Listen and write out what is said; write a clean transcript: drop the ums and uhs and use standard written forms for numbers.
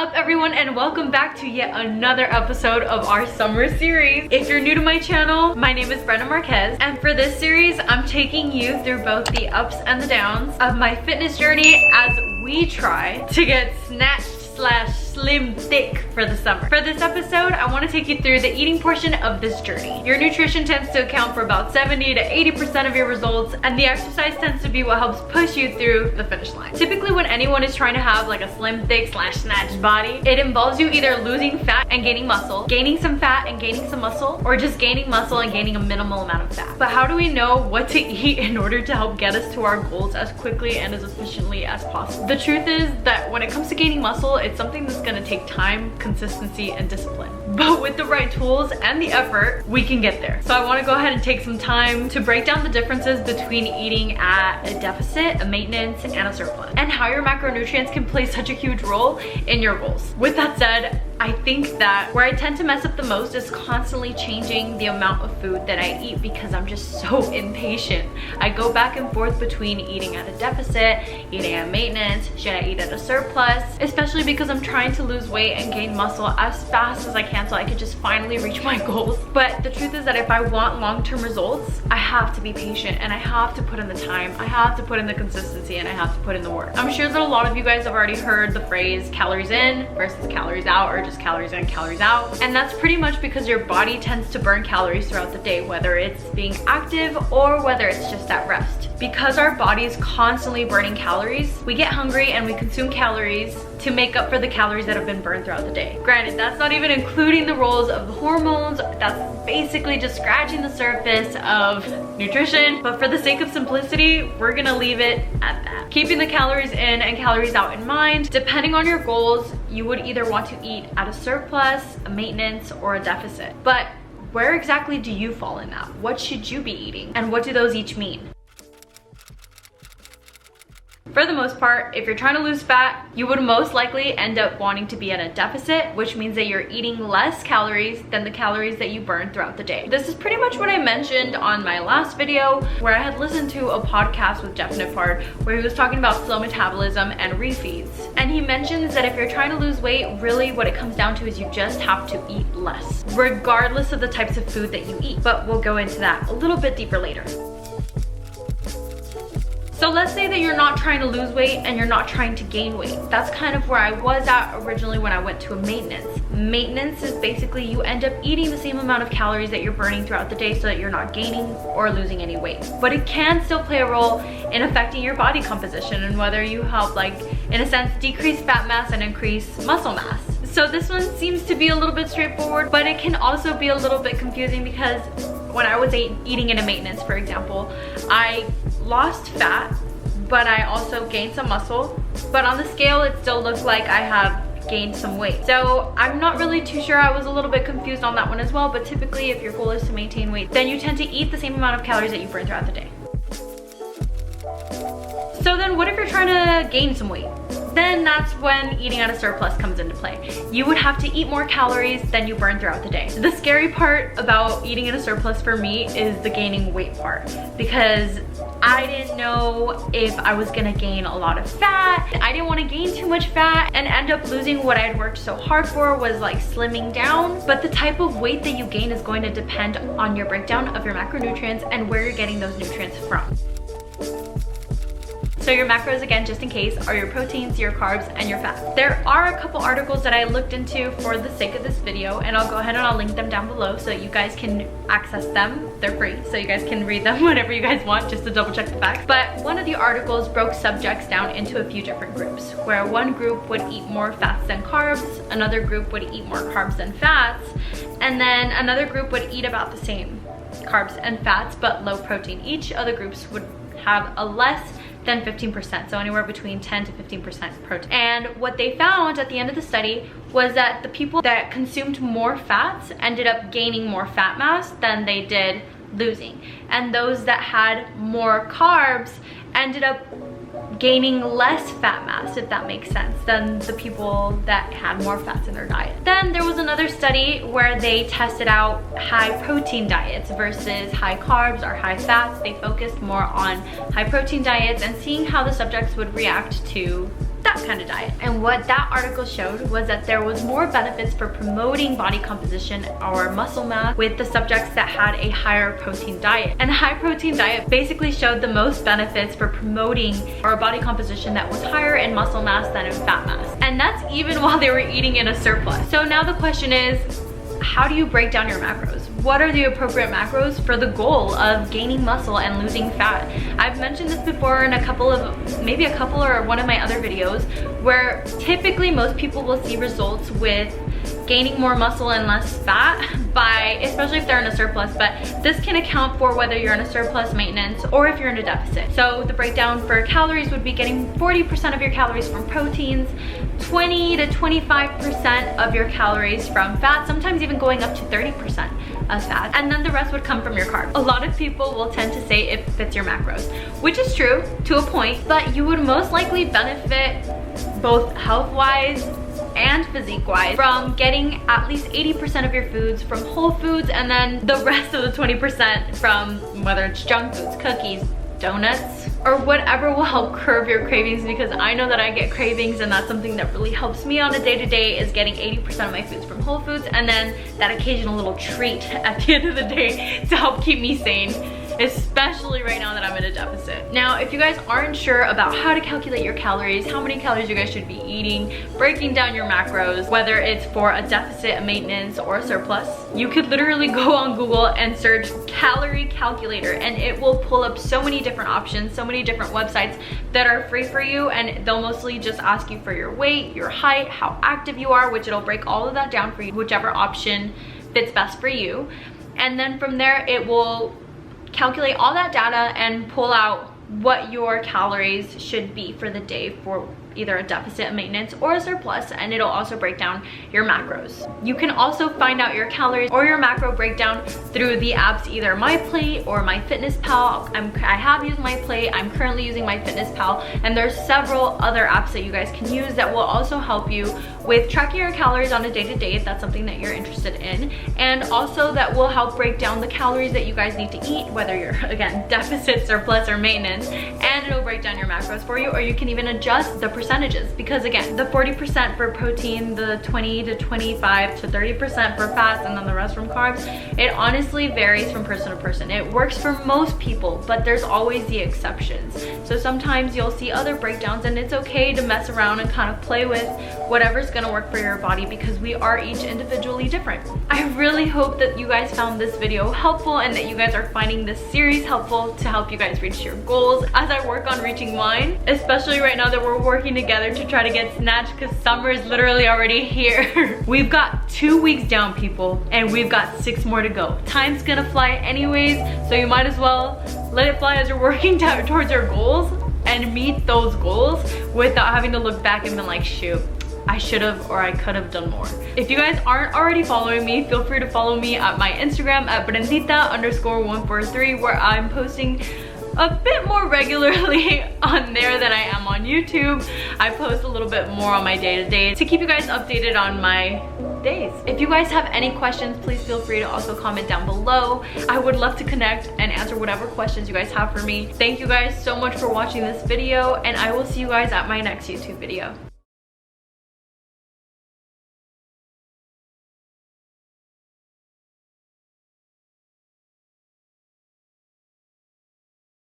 up everyone, and welcome back to yet another episode of our summer series. If you're new to my channel, my name is Brenda Marquez, and for this series I'm taking you through both the ups and the downs of my fitness journey as we try to get snatched / slim thick for the summer. For this episode, I want to take you through the eating portion of this journey. Your nutrition tends to account for about 70 to 80% of your results, and the exercise tends to be what helps push you through the finish line. Typically when anyone is trying to have like a slim thick / snatched body, it involves you either losing fat and gaining muscle, gaining some fat and gaining some muscle, or just gaining muscle and gaining a minimal amount of fat. But how do we know what to eat in order to help get us to our goals as quickly and as efficiently as possible? The truth is that when it comes to gaining muscle, it's something that's going to take time, consistency, and discipline. But with the right tools and the effort, we can get there. So I want to go ahead and take some time to break down the differences between eating at a deficit, a maintenance, and a surplus, and how your macronutrients can play such a huge role in your goals. With that said, I think that where I tend to mess up the most is constantly changing the amount of food that I eat because I'm just so impatient. I go back and forth between eating at a deficit, eating at maintenance, should I eat at a surplus, especially because I'm trying to lose weight and gain muscle as fast as I can so I could just finally reach my goals. But the truth is that if I want long-term results, I have to be patient and I have to put in the time, I have to put in the consistency, and I have to put in the work. I'm sure that a lot of you guys have already heard the phrase calories in versus calories out, or just calories in, calories out. And that's pretty much because your body tends to burn calories throughout the day, whether it's being active or whether it's just at rest. Because our body is constantly burning calories, we get hungry and we consume calories to make up for the calories that have been burned throughout the day. Granted, that's not even including the roles of the hormones. That's basically just scratching the surface of nutrition. But for the sake of simplicity, we're gonna leave it at that. Keeping the calories in and calories out in mind, depending on your goals, you would either want to eat at a surplus, a maintenance, or a deficit. But where exactly do you fall in that? What should you be eating? And what do those each mean? For the most part, if you're trying to lose fat, you would most likely end up wanting to be at a deficit, which means that you're eating less calories than the calories that you burn throughout the day. This is pretty much what I mentioned on my last video, where I had listened to a podcast with Jeff Nippard, where he was talking about slow metabolism and refeeds. And he mentions that if you're trying to lose weight, really what it comes down to is you just have to eat less, regardless of the types of food that you eat. But we'll go into that a little bit deeper later. So let's say that you're not trying to lose weight and you're not trying to gain weight. That's kind of where I was at originally when I went to a maintenance. Maintenance is basically you end up eating the same amount of calories that you're burning throughout the day so that you're not gaining or losing any weight. But it can still play a role in affecting your body composition and whether you help, like, in a sense, decrease fat mass and increase muscle mass. So this one seems to be a little bit straightforward, but it can also be a little bit confusing because when I was eating in a maintenance, for example, I lost fat, but I also gained some muscle. But on the scale, it still looked like I have gained some weight. So I'm not really too sure. I was a little bit confused on that one as well, but typically if your goal is to maintain weight, then you tend to eat the same amount of calories that you burn throughout the day. So then what if you're trying to gain some weight? Then that's when eating at a surplus comes into play. You would have to eat more calories than you burn throughout the day. The scary part about eating at a surplus for me is the gaining weight part, because I didn't know if I was gonna gain a lot of fat. I didn't want to gain too much fat and end up losing what I had worked so hard for, was like slimming down. But the type of weight that you gain is going to depend on your breakdown of your macronutrients and where you're getting those nutrients from. So your macros, again, just in case, are your proteins, your carbs, and your fats. There are a couple articles that I looked into for the sake of this video, and I'll go ahead and I'll link them down below so that you guys can access them. They're free, so you guys can read them whenever you guys want, just to double check the facts. But one of the articles broke subjects down into a few different groups, where one group would eat more fats than carbs, another group would eat more carbs than fats, and then another group would eat about the same carbs and fats, but low protein. Each of the groups would have a less than 15%, so anywhere between 10 to 15% protein. And what they found at the end of the study was that the people that consumed more fats ended up gaining more fat mass than they did losing. And those that had more carbs ended up gaining less fat mass, if that makes sense, than the people that had more fats in their diet. Then there was another study where they tested out high protein diets versus high carbs or high fats. They focused more on high protein diets and seeing how the subjects would react to that kind of diet. And what that article showed was that there was more benefits for promoting body composition or muscle mass with the subjects that had a higher protein diet. And a high protein diet basically showed the most benefits for promoting or body composition that was higher in muscle mass than in fat mass. And that's even while they were eating in a surplus. So now the question is, how do you break down your macros? What are the appropriate macros for the goal of gaining muscle and losing fat? I've mentioned this before in maybe a couple or one of my other videos, where typically most people will see results with gaining more muscle and less fat especially if they're in a surplus, but this can account for whether you're in a surplus, maintenance, or if you're in a deficit. So the breakdown for calories would be getting 40% of your calories from proteins, 20 to 25% of your calories from fat, sometimes even going up to 30% as fat, and then the rest would come from your carbs. A lot of people will tend to say it fits your macros, which is true to a point, but you would most likely benefit both health-wise and physique-wise from getting at least 80% of your foods from whole foods, and then the rest of the 20% from whether it's junk foods, cookies, donuts, or whatever will help curb your cravings, because I know that I get cravings, and that's something that really helps me on a day-to-day is getting 80% of my foods from whole foods, and then that occasional little treat at the end of the day to help keep me sane, especially right now that I'm in a deficit. Now, if you guys aren't sure about how to calculate your calories, how many calories you guys should be eating, breaking down your macros, whether it's for a deficit, a maintenance, or a surplus, you could literally go on Google and search calorie calculator, and it will pull up so many different options, so many different websites that are free for you, and they'll mostly just ask you for your weight, your height, how active you are, which it'll break all of that down for you, whichever option fits best for you. And then from there, it will calculate all that data and pull out what your calories should be for the day for either a deficit, a maintenance, or a surplus, and it'll also break down your macros. You can also find out your calories or your macro breakdown through the apps, either MyPlate or MyFitnessPal. I have used MyPlate, I'm currently using MyFitnessPal, and there's several other apps that you guys can use that will also help you with tracking your calories on a day-to-day if that's something that you're interested in, and also that will help break down the calories that you guys need to eat, whether you're, again, deficit, surplus, or maintenance, and it'll break down your macros for you, or you can even adjust the percentages, because again, the 40% for protein, the 20 to 25 to 30% for fats, and then the rest from carbs, it honestly varies from person to person. It works for most people, but there's always the exceptions. So sometimes you'll see other breakdowns, and it's okay to mess around and kind of play with whatever's gonna work for your body, because we are each individually different. I really hope that you guys found this video helpful and that you guys are finding this series helpful to help you guys reach your goals as I work on reaching mine, especially right now that we're working together to try to get Snatched, because summer is literally already here. We've got 2 weeks down, people, and we've got 6 more to go. Time's gonna fly anyways, so you might as well let it fly as you're working towards your goals and meet those goals without having to look back and be like, shoot, I should have or I could have done more. If you guys aren't already following me, feel free to follow me at my Instagram at Brendita_143, where I'm posting a bit more regularly on there than I am on YouTube. I post a little bit more on my day-to-day to keep you guys updated on my days. If you guys have any questions, please feel free to also comment down below. I would love to connect and answer whatever questions you guys have for me. Thank you guys so much for watching this video, and I will see you guys at my next YouTube video.